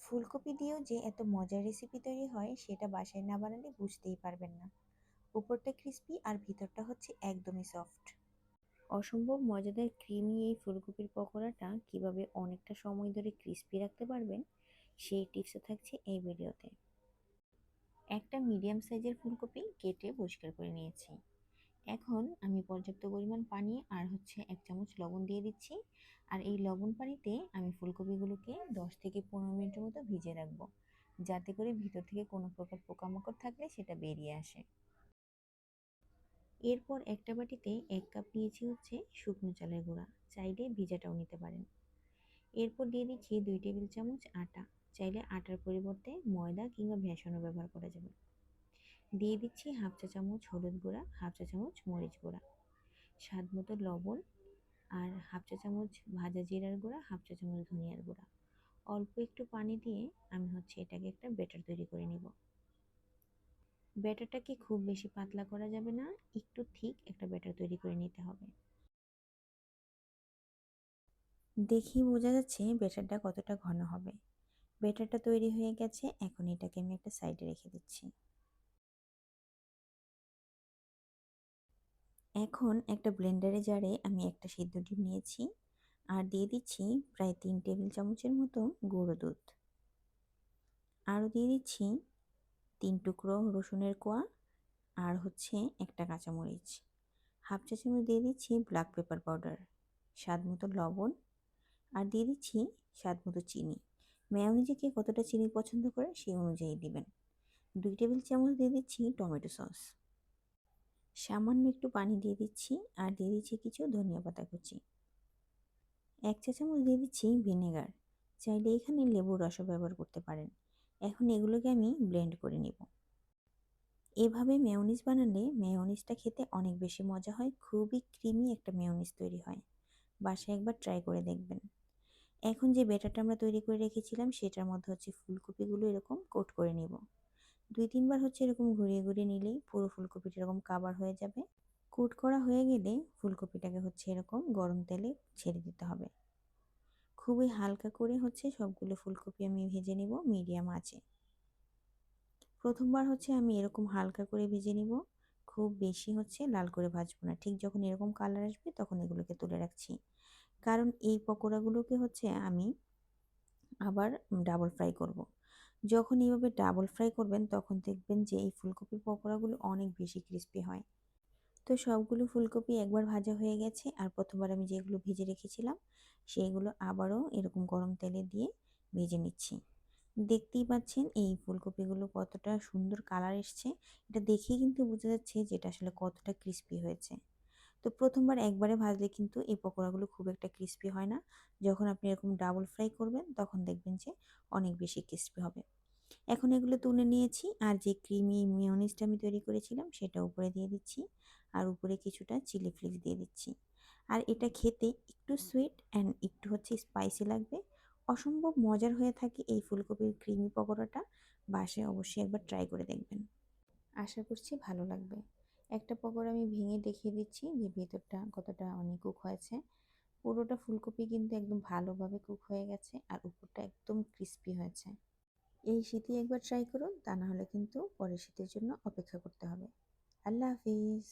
ফুলকপি দিয়েও যে এত মজার রেসিপি তৈরি হয় সেটা বাসায় না বানালে বুঝতেই পারবেন না। উপরটা ক্রিস্পি আর ভিতরটা হচ্ছে একদমই সফট। অসম্ভব মজাদার ক্রিমি এই ফুলকপির পকোড়াটা কিভাবে অনেকটা সময় ধরে ক্রিস্পি রাখতে পারবেন সেই টিপসও থাকছে এই ভিডিওতে। একটা মিডিয়াম সাইজের ফুলকপি কেটে পরিষ্কার করে নিয়েছি। এখন আমি পর্যাপ্ত পরিমাণ পানি আর হচ্ছে 1 চামচ লবণ দিয়ে দিচ্ছি। আর এই লবণ পানিতে আমি ফুলকপিগুলোকে 10 থেকে 15 মিনিটের মতো ভিজিয়ে রাখবো, যাতে করে ভিতর থেকে কোনো প্রকার পোকামাকড় থাকলে সেটা বেরিয়ে আসে। এরপর একটা বাটিতে 1 কাপ নিয়েছি হচ্ছে শুকনো চালের গুঁড়া, চাইলে ভিজাটাও নিতে পারেন। এরপর দিয়ে দিচ্ছি 2 টেবিল চামচ আটা, চাইলে আটার পরিবর্তে ময়দা কিংবা বেসনও ব্যবহার করা যাবে। দিয়ে দিচ্ছি হাফ চা চামচ হলুদ গুঁড়া, হাফ চা চামচ মরিচ গুঁড়া, স্বাদ মতো লবণ, আর হাফ চা চামচ ভাজা জিরার গুঁড়া, হাফ চা চামচ ধনিয়ার গুঁড়া। অল্প একটু পানি দিয়ে আমি হচ্ছে এটাকে একটা ব্যাটার তৈরি করে নিব। ব্যাটারটাকে খুব বেশি পাতলা করা যাবে না, একটু ঠিক একটা ব্যাটার তৈরি করে নিতে হবে। দেখেই বোঝা যাচ্ছে ব্যাটারটা কতটা ঘন হবে। ব্যাটারটা তৈরি হয়ে গেছে, এখন এটাকে আমি একটা সাইডে রেখে দিচ্ছি। এখন একটা ব্লেন্ডারে জারে আমি একটা সিদ্ধ ডিম নিয়েছি আর দিয়ে দিচ্ছি প্রায় 3 টেবিল চামচের মতো গুঁড়ো দুধ। আরও দিয়ে দিচ্ছি 3 টুকরো রসুনের কোয়া আর হচ্ছে একটা কাঁচামরিচ। হাফ চা চামচ দিয়ে দিচ্ছি ব্ল্যাক পেপার পাউডার, স্বাদ মতো লবণ, আর দিয়ে দিচ্ছি স্বাদ মতো চিনি। মেয়োনিজে কে কতটা চিনি পছন্দ করে সেই অনুযায়ী দিবেন। 2 টেবিল চামচ দিয়ে দিচ্ছি টমেটো সস। সামান্য একটু পানি দিয়ে দিচ্ছি আর দিয়ে দিচ্ছি কিছু ধনিয়া পাতা কুচি। 1 চা চামচ দিয়ে দিচ্ছি ভিনেগার, চাইলে এখানে লেবুর রসও ব্যবহার করতে পারেন। এখন এগুলোকে আমি ব্লেন্ড করে নিব। এভাবে মেয়োনিজ বানালে মেয়োনিজটা খেতে অনেক বেশি মজা হয়, খুবই ক্রিমি একটা মেয়োনিজ তৈরি হয়। বাসায় একবার ট্রাই করে দেখবেন। এখন যে ব্যাটারটা আমরা তৈরি করে রেখেছিলাম সেটার মধ্যে হচ্ছে ফুলকপিগুলো এরকম কোট করে নিব। 2-3 বার হচ্ছে এরকম ঘুরিয়ে ঘুরিয়ে নিলেই পুরো ফুলকপিটা এরকম কাভার হয়ে যাবে। কোট করা হয়ে গেলে ফুলকপিটাকে হচ্ছে এরকম গরম তেলে ছেড়ে দিতে হবে। খুবই হালকা করে হচ্ছে সবগুলো ফুলকপি আমি ভেজে নিব মিডিয়াম আঁচে। প্রথমবার হচ্ছে আমি এরকম হালকা করে ভেজে নিব, খুব বেশি হচ্ছে লাল করে ভাজবো না। ঠিক যখন এরকম কালার আসবে তখন এগুলোকে তুলে রাখছি, কারণ এই পকোড়াগুলোকে হচ্ছে আমি আবার ডাবল ফ্রাই করব। যখন এইভাবে ডাবল ফ্রাই করবেন তখন দেখবেন যে এই ফুলকপির পকোড়াগুলো অনেক বেশি ক্রিস্পি হয়। তো সবগুলো ফুলকপি একবার ভাজা হয়ে গেছে, আর প্রথমবার আমি যেগুলো ভেজে রেখেছিলাম সেইগুলো আবারও এরকম গরম তেলে দিয়ে ভেজে নিচ্ছি। দেখতেই পাচ্ছেন এই ফুলকপিগুলো কতটা সুন্দর কালার এসছে, এটা দেখেই কিন্তু বোঝা যাচ্ছে যে এটা আসলে কতটা ক্রিস্পি হয়েছে। তো প্রথমবার একবারে ভাজলে কিন্তু এই পকোড়াগুলো খুব একটা ক্রিস্পি হয় না। যখন আপনি এরকম ডাবল ফ্রাই করবেন তখন দেখবেন যে অনেক বেশি ক্রিস্পি হবে। এখন এগুলো তুলে নিয়েছি আর যে ক্রিমি মেয়োনিজটা আমি তৈরি করেছিলাম সেটা উপরে দিয়ে দিচ্ছি, আর উপরে কিছুটা চিলি ফ্লেক্স দিয়ে দিচ্ছি। আর এটা খেতে একটু সুইট অ্যান্ড একটু হচ্ছে স্পাইসি লাগবে। অসম্ভব মজার হয়ে থাকে এই ফুলকপির ক্রিমি পকোড়াটা। বাসায় অবশ্যই একবার ট্রাই করে দেখবেন, আশা করছি ভালো লাগবে। একটা পকোড়া আমি ভেঙে দেখিয়ে দিচ্ছি যে ভেতরটা কতটা কুক হয়েছে। পুরোটা ফুলকপি কিন্তু একদম ভালোভাবে কুক হয়ে গেছে আর উপরটা একদম ক্রিস্পি হয়েছে। এই শীতে একবার ট্রাই করুন, তা না হলে কিন্তু পরের শীতের জন্য অপেক্ষা করতে হবে। আল্লাহ হাফিজ।